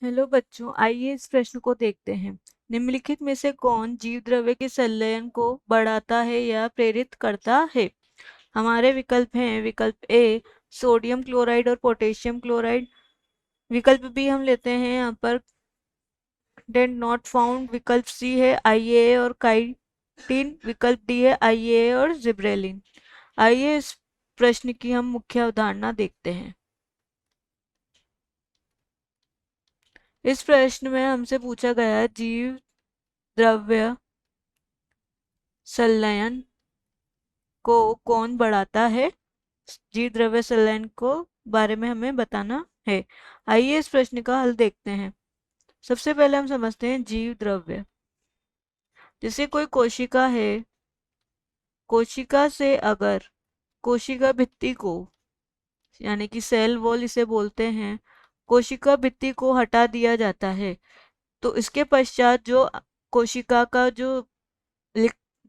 Hello बच्चों, आइए इस प्रश्न को देखते हैं। निम्नलिखित में से कौन जीव द्रव्य के संलयन को बढ़ाता है या प्रेरित करता है? हमारे विकल्प हैं। विकल्प ए सोडियम क्लोराइड और पोटेशियम क्लोराइड। विकल्प बी हम लेते हैं यहाँ पर डेंट नॉट फाउंड। विकल्प सी है आईएए और काइटिन। विकल्प डी है आईएए और जिब्रेलिन। आइए इस प्रश्न की हम मुख्य अवधारणा देखते हैं। इस प्रश्न में हमसे पूछा गया है जीव द्रव्य संलयन को कौन बढ़ाता है। जीव द्रव्य संलयन को बारे में हमें बताना है। आइए इस प्रश्न का हल देखते हैं। सबसे पहले हम समझते हैं जीव द्रव्य। जैसे कोई कोशिका है, कोशिका से अगर कोशिका भित्ति को, यानी कि सेल वॉल इसे बोलते हैं, कोशिका भित्ति को हटा दिया जाता है तो इसके पश्चात जो कोशिका का जो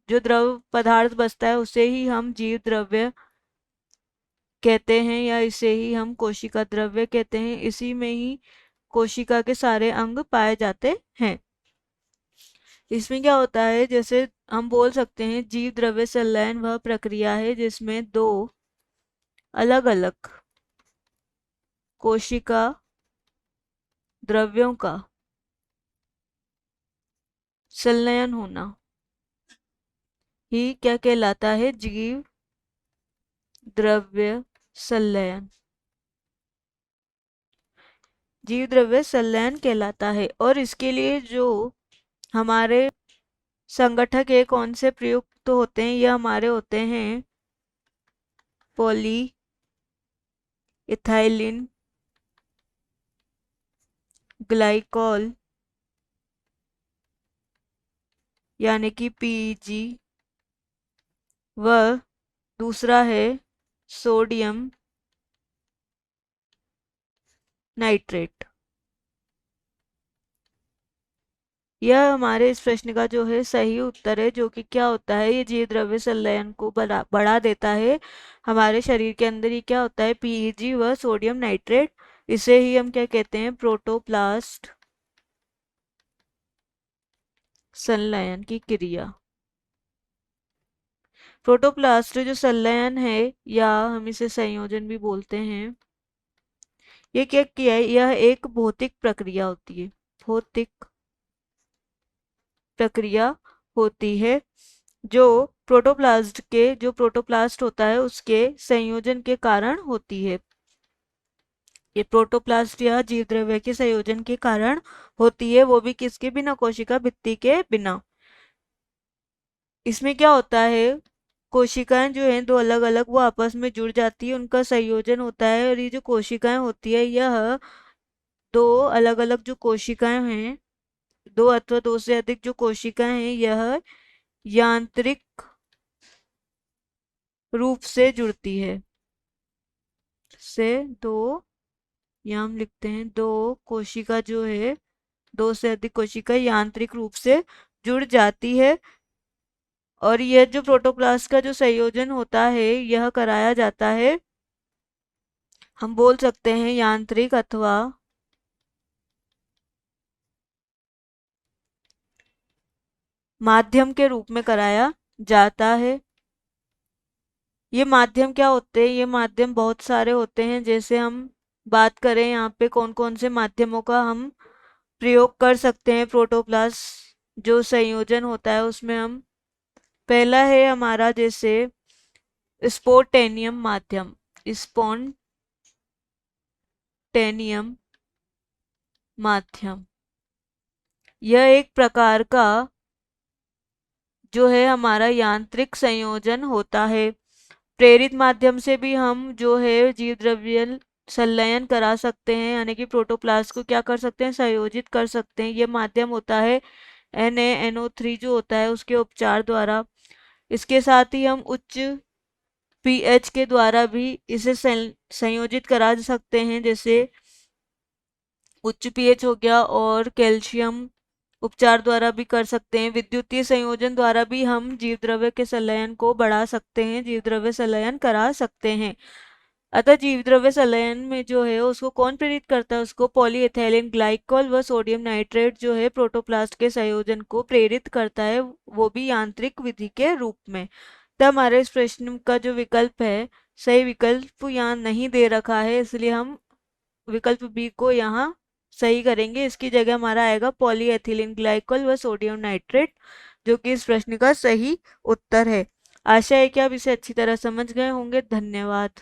द्रव पदार्थ बचता है उसे ही हम जीव द्रव्य कहते हैं, या इसे ही हम कोशिका द्रव्य कहते हैं। इसी में ही कोशिका के सारे अंग पाए जाते हैं। इसमें क्या होता है, जैसे हम बोल सकते हैं जीव द्रव्य संलयन वह प्रक्रिया है जिसमें दो अलग अलग कोशिका द्रव्यों का संलयन होना ही क्या कहलाता है, जीव द्रव्य संलयन। जीव द्रव्य संलयन कहलाता है। और इसके लिए जो हमारे संगठक है, कौन से प्रयुक्त होते हैं, यह हमारे होते हैं पॉली इथाइलिन ग्लाइकॉल, यानी कि पीईजी, व दूसरा है सोडियम नाइट्रेट। यह हमारे इस प्रश्न का जो है सही उत्तर है, जो कि क्या होता है, ये जीव द्रव्य संलयन को बढ़ा देता है। हमारे शरीर के अंदर ये क्या होता है, पीईजी व सोडियम नाइट्रेट। इसे ही हम क्या कहते हैं, प्रोटोप्लास्ट संलयन की क्रिया। प्रोटोप्लास्ट जो संलयन है, या हम इसे संयोजन भी बोलते हैं, ये क्या किया है, यह एक भौतिक प्रक्रिया होती है। भौतिक प्रक्रिया होती है जो प्रोटोप्लास्ट होता है उसके संयोजन के कारण होती है। ये प्रोटोप्लास्ट या जीव द्रव्य के संयोजन के कारण होती है, वो भी किसके बिना, कोशिका भित्ति के बिना। इसमें क्या होता है, कोशिकाएं जो हैं दो अलग अलग, वो आपस में जुड़ जाती है, उनका संयोजन होता है। और ये जो कोशिकाएं होती है, यह दो अलग अलग जो कोशिकाएं हैं, दो अथवा दो से अधिक जो कोशिकाएं हैं, यह यांत्रिक रूप से जुड़ती है। से दो, यहाँ हम लिखते हैं दो कोशिका जो है, दो से अधिक कोशिका यांत्रिक रूप से जुड़ जाती है। और यह जो प्रोटोप्लास्ट का जो संयोजन होता है, यह कराया जाता है, हम बोल सकते हैं यांत्रिक अथवा माध्यम के रूप में कराया जाता है। ये माध्यम क्या होते हैं, ये माध्यम बहुत सारे होते हैं। जैसे हम बात करें यहाँ पे कौन कौन से माध्यमों का हम प्रयोग कर सकते हैं प्रोटोप्लास्ट जो संयोजन होता है उसमें। हम पहला है हमारा जैसे स्पोर्टेनियम माध्यम। स्पोर्टेनियम माध्यम यह एक प्रकार का जो है हमारा यांत्रिक संयोजन होता है। प्रेरित माध्यम से भी हम जो है जीव द्रव्य संलयन करा सकते हैं, यानी कि प्रोटोप्लास्ट को क्या कर सकते हैं, संयोजित कर सकते हैं। ये माध्यम होता है NaNO3 जो होता है उसके उपचार द्वारा। इसके साथ ही हम उच्च पीएच के द्वारा भी इसे संयोजित करा सकते हैं, जैसे उच्च पीएच हो गया, और कैल्शियम उपचार द्वारा भी कर सकते हैं। विद्युतीय संयोजन द्वारा भी हम जीव द्रव्य के संलयन को बढ़ा सकते हैं, जीव द्रव्य संलयन करा सकते हैं। अतः जीवद्रव्य संलयन में जो है उसको कौन प्रेरित करता है, उसको पॉलीएथिलीन ग्लाइकॉल व सोडियम नाइट्रेट जो है प्रोटोप्लास्ट के संयोजन को प्रेरित करता है, वो भी यांत्रिक विधि के रूप में। तब हमारे इस प्रश्न का जो विकल्प है, सही विकल्प यहाँ नहीं दे रखा है, इसलिए हम विकल्प बी को यहाँ सही करेंगे। इसकी जगह हमारा आएगा पॉलीएथिलीन ग्लाइकॉल व सोडियम नाइट्रेट, जो कि इस प्रश्न का सही उत्तर है। आशा है कि आप इसे अच्छी तरह समझ गए होंगे। धन्यवाद।